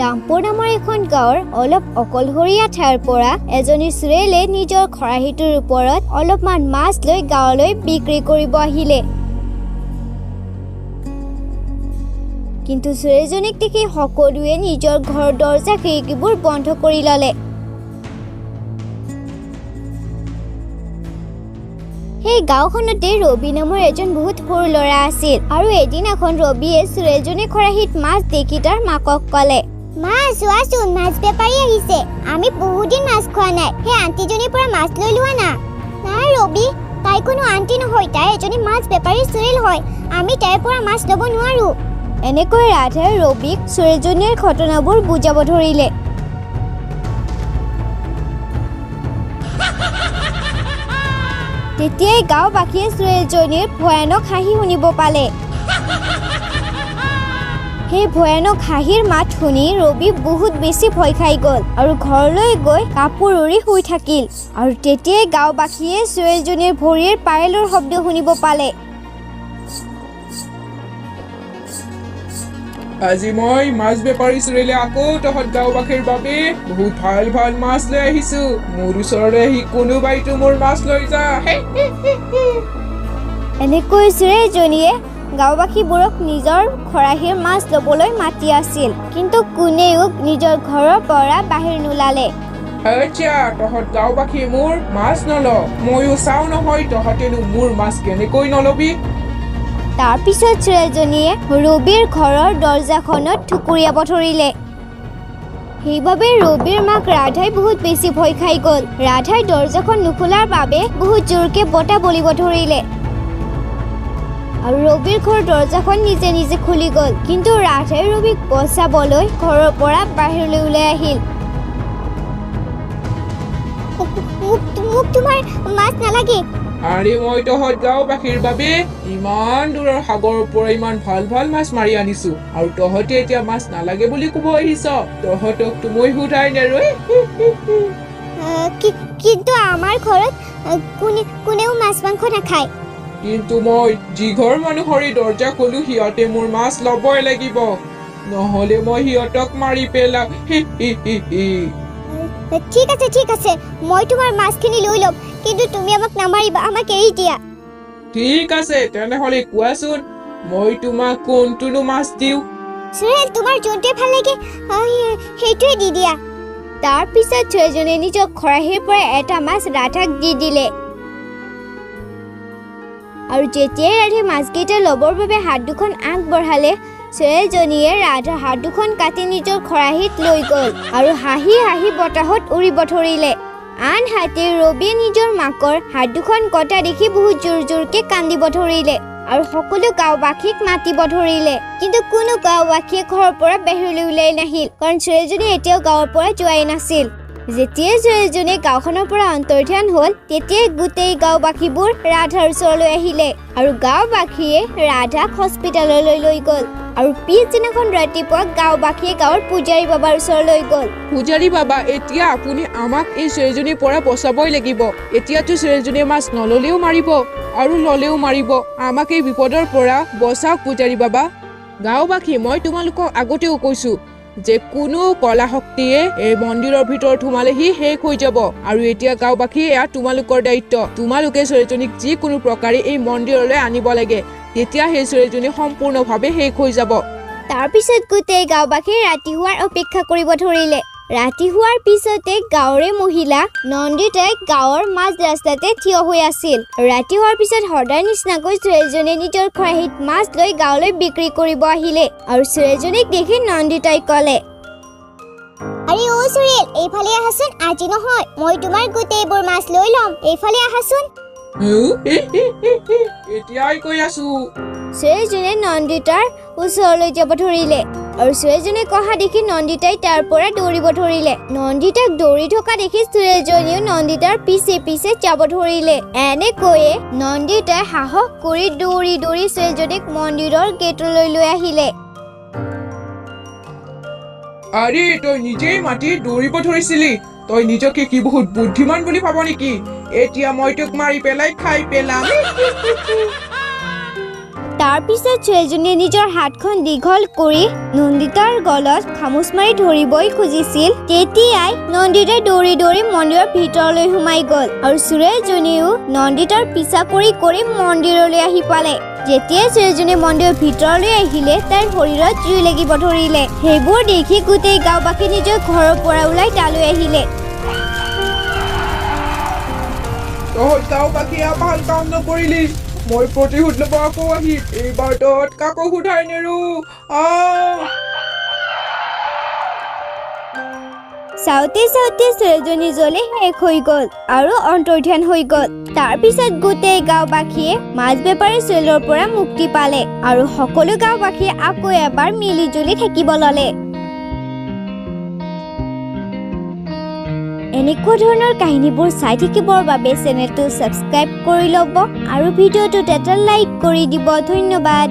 ৰামপুৰ নামৰ এখন গাঁৱৰ অলপ অকলশৰীয়া ঠাইৰ পৰা এজনী চুৰেলে নিজৰ খৰাহীটোৰ ওপৰত অলপমান মাছ লৈ গাঁৱলৈ বিক্ৰী কৰিব আহিলে। কিন্তু চুৰেজনীক দেখি সকলোৱে নিজৰ ঘৰৰ দৰজা খিৰিকীবোৰ বন্ধ কৰি ল'লে। সেই গাঁওখনতে ৰবি নামৰ এজন বহুত সৰু ল'ৰা আছিল আৰু এদিনাখন ৰবিয়ে চুৰেজনীৰ খৰাহীত মাছ দেখি তাৰ মাকক ক'লে, মা চোৱাচোন, মাছ বেপাৰী আহিছে, আমি বহুত দিন মাছ খোৱা নাই, সেই আণ্টিজনীৰ পৰা মাছ লৈ লোৱা না। নাই ৰবি, তাই কোনো আণ্টি নহয়, তাই এজনী মাছ বেপাৰী চুৰেল হয়, আমি তাইৰ পৰা মাছ ল'ব নোৱাৰো। এনেকৈ ৰাধাই ৰবিক চুৰেজনীৰ ঘটনাবোৰ বুজাব ধৰিলে। তেতিয়াই গাঁওবাসীয়ে চুৰেজনীৰ ভয়ানক হাঁহি শুনিব পালে। সেই ভয়ানক হাঁহিৰ মাত শুনি ৰবি বহুত বেছি ভয় খাই গ'ল আৰু ঘৰলৈ গৈ কাপোৰ উৰি শুই থাকিল। আৰু তেতিয়াই গাঁওবাসীয়ে চুৰেজনীৰ ভৰিৰ পায়েলৰ শব্দ শুনিব পালে। আজি মই মাছ বেপাৰী চুৰেলে আকৌ তহঁত গাঁওবাসীৰ বাবে বহুত ভাল ভাল মাছ লৈ আহিছো। মোৰ ওচৰলৈ আহি কোনোবাইতো মোৰ মাছ লৈ যা। এনেকৈ চুৰেজনীয়ে গাঁওবাসীবোৰক নিজৰ খৰাহীৰ মাছ ল'বলৈ মাতি আছিল, কিন্তু কোনেও নিজৰ ঘৰৰ পৰা বাহিৰ নোলালে। আচ্ছা, তহঁত গাঁওবাসী মোৰ মাছ নল, ময়ো চাওঁ নহয় তহঁতেনো মোৰ মাছ কেনেকৈ নলবি। তাৰ পিছত চুৰেজনীয়ে ৰবিৰ ঘৰৰ দৰজাখনত ঠুকুৰিয়াব ধৰিলে। সেইবাবে ৰবিৰ মাক ৰাধাই বহুত বেছি ভয় খাই গ'ল। ৰাধাই দৰজাখন নুখোলাৰ বাবে বহুত জোৰকে বতাহ বলিব ধৰিলে আৰু ৰবিৰ ঘৰৰ দৰজাখন নিজে নিজে খুলি গ'ল। কিন্তু ৰাধাই ৰবিক বচাবলৈ ঘৰৰ পৰা বাহিৰলৈ ওলাই আহিল। মোক তোমাৰ মাছ নালাগে। আৰে মই তহঁত গাঁওবাসীৰ বাবে ইমান দূৰৰ সাগৰৰ পৰা ইমান ভাল ভাল মাছ মাৰি আনিছো আৰু তহঁতে এতিয়া মাছ নালাগে বুলি ক'ব আহিছ। তহঁতকতো মই সোধাই নেৰৈ। কিন্তু আমাৰ ঘৰত কোনেও মাছ মাংস নাখায়। কিন্তু মই যি ঘৰ মানুহৰে দৰজা খোলো সিহঁতে মোৰ মাছ ল'বই লাগিব, নহ'লে মই সিহঁতক মাৰি পেলাম। ঠিক আছে, মই তোমাৰ মাছখিনি লৈ ল'ম, কিন্তু তুমি আমাক নামাৰিবা, আমাক এৰি দিয়া। ঠিক আছে, তেনেহ'লে কোৱাচোন মই তোমাক কোনটোনো মাছ দিওঁ? চুৰেল, তোমাৰ যোনটোৱে ভাল লাগে সেইটোৱে দি দিয়া। তাৰ পিছত চুৰেজনীয়ে নিজৰ খৰাহীৰ পৰা এটা মাছ ৰাধাক দি দিলে। আৰু যেতিয়াই ৰাধাই মাছকেইটা ল'বৰ বাবে হাত দুখন আগবঢ়ালে, চুৰেজনীয়ে ৰাধাৰ হাত দুখন কাটি নিজৰ খৰাহীত লৈ গ'ল আৰু হাঁহি হাঁহি বতাহত উৰিব ধৰিলে। আনহাতে ৰবিয়ে নিজৰ মাকৰ হাত দুখন কটা দেখি বহুত জোৰ জোৰকে কান্দিব ধৰিলে আৰু সকলো গাঁওবাসীক মাতিব ধৰিলে। কিন্তু কোনো গাঁওবাসীয়ে ঘৰৰ পৰা বাহিৰলৈ ওলাই নাহিল, কাৰণ চুৰেজনী এতিয়াও গাঁৱৰ পৰা যোৱাই নাছিল। যেতিয়াই চুৰেজনী গাঁওখনৰ পৰা অন্তৰ্ধান হ'ল, তেতিয়াই গোটেই গাঁওবাসীবোৰ ৰাধাৰ ওচৰলৈ আহিলে আৰু গাঁওবাসীয়ে ৰাধাক হস্পিটাললৈ লৈ গ'ল। আৰু পিছদিনাখন ৰাতিপুৱা গাঁওবাসীয়ে গাঁৱৰ পূজাৰী বাবাৰ ওচৰলৈ গ'ল। পূজাৰী বাবা, এতিয়া আপুনি আমাক এই চুৰেজনীৰ পৰা বচাবই লাগিব। এতিয়াতো চুৰেজনীয়ে মাছ নল'লেও মাৰিব আৰু ল'লেও মাৰিব। আমাক এই বিপদৰ পৰা বচাওক পূজাৰী বাবা। গাঁওবাসী, মই তোমালোকক আগতেও কৈছো যে কোনো কলা শক্তিয়ে এই মন্দিৰৰ ভিতৰত সোমালেহি শেষ হৈ যাব। আৰু এতিয়া গাঁওবাসী, এয়া তোমালোকৰ দায়িত্ব। তোমালোকে চুৰেজনীক যিকোনো প্ৰকাৰে এই মন্দিৰলৈ আনিব লাগে, তেতিয়া সেই চুৰেজনী সম্পূৰ্ণভাৱে শেষ হৈ যাব। তাৰ পিছত গোটেই গাঁওবাসীয়ে ৰাতি হোৱাৰ অপেক্ষা কৰিব ধৰিলে। ৰাতি হোৱাৰ পিছতে গাঁৱৰে মহিলা নন্দিতাই গাঁৱৰ মাজ ৰাস্তাতে থিয় হৈ আছিল। ৰাতি হোৱাৰ পিছত সদায় নিচিনাকৈ চুৰেজনীয়ে নিজৰ খৰাহীত মাছ লৈ গাঁৱলৈ বিক্ৰী কৰিব আহিলে আৰু চুৰেজনীক দেখি নন্দিতাই ক'লে, আৰে অ চুৰেল, এইফালে আহাচোন, আজি নহয় মই তোমাৰ গোটেইবোৰ মাছ লৈ ল'ম, এইফালে আহাচোন। এতিয়াই কৈ আছো। চুৰেজনীয়ে নন্দিতাৰ ওচৰলৈ যাব ধৰিলে আৰু চুৰেজনীক অহা দেখি নন্দিতাই তাৰ পৰা দৌৰিব ধৰিলে। নন্দিতাক দৌৰি থকা দেখি চুৰেজনীয়েও নন্দিতাৰ পিছে পিছে যাব ধৰিলে। এনেকৈয়ে নন্দিতাই সাহস কৰি দৌৰি দৌৰি চুৰেজনীক মন্দিৰৰ গেটলৈ লৈ আহিলে। আৰে, তই নিজেই মাতি দৌৰিব ধৰিছিলি? তই নিজকে কি বহুত বুদ্ধিমান বুলি ভাব নেকি? এতিয়া মই তোক মাৰি পেলাই খাই পেলাম। তাৰ পিছত ছোৱালীজনীয়ে নিজৰ হাতখন দীঘল কৰি নন্দিতাৰ গলত খামুচ মাৰি ধৰিবই খুজিছিল। তেতিয়াই নন্দিতাই দৌৰি দৌৰি মন্দিৰৰ ভিতৰলৈ সোমাই গ'ল আৰু ছোৱালীজনীও নন্দিতাৰ পিছা কৰি কৰি মন্দিৰলৈ আহি পালে। যেতিয়াই ছোৱালীজনীয়ে মন্দিৰৰ ভিতৰলৈ আহিলে তাইৰ শৰীৰত জুই লাগিব ধৰিলে। সেইবোৰ দেখি গোটেই গাঁওবাসী নিজৰ ঘৰৰ পৰা ওলাই তালৈ আহিলে। তহঁত গাঁওবাসীয়ে ভাল কাম নকৰিলি, মই প্ৰতিশোধ ল'ব আকৌ আহিম। এইবাৰ তহঁত কাকো সোধাই নেৰো। চাওঁতে চাওঁতে ছোৱালীজনী জ্বলি শেষ হৈ গ'ল আৰু অন্তৰ্ধান হৈ গ'ল। তাৰ পিছত গোটেই গাঁওবাসীয়ে মাছ বেপাৰী ছোৱালীৰ পৰা মুক্তি পালে আৰু সকলো গাঁওবাসীয়ে আকৌ এবাৰ মিলি জুলি থাকিব ল'লে। এনেকুৱা ধৰণৰ কাহিনীবোৰ চাই থাকিবৰ বাবে চেনেলটো ছাবস্ক্ৰাইব কৰি ল'ব আৰু ভিডিঅ'টোত এটা লাইক কৰি দিব। ধন্যবাদ।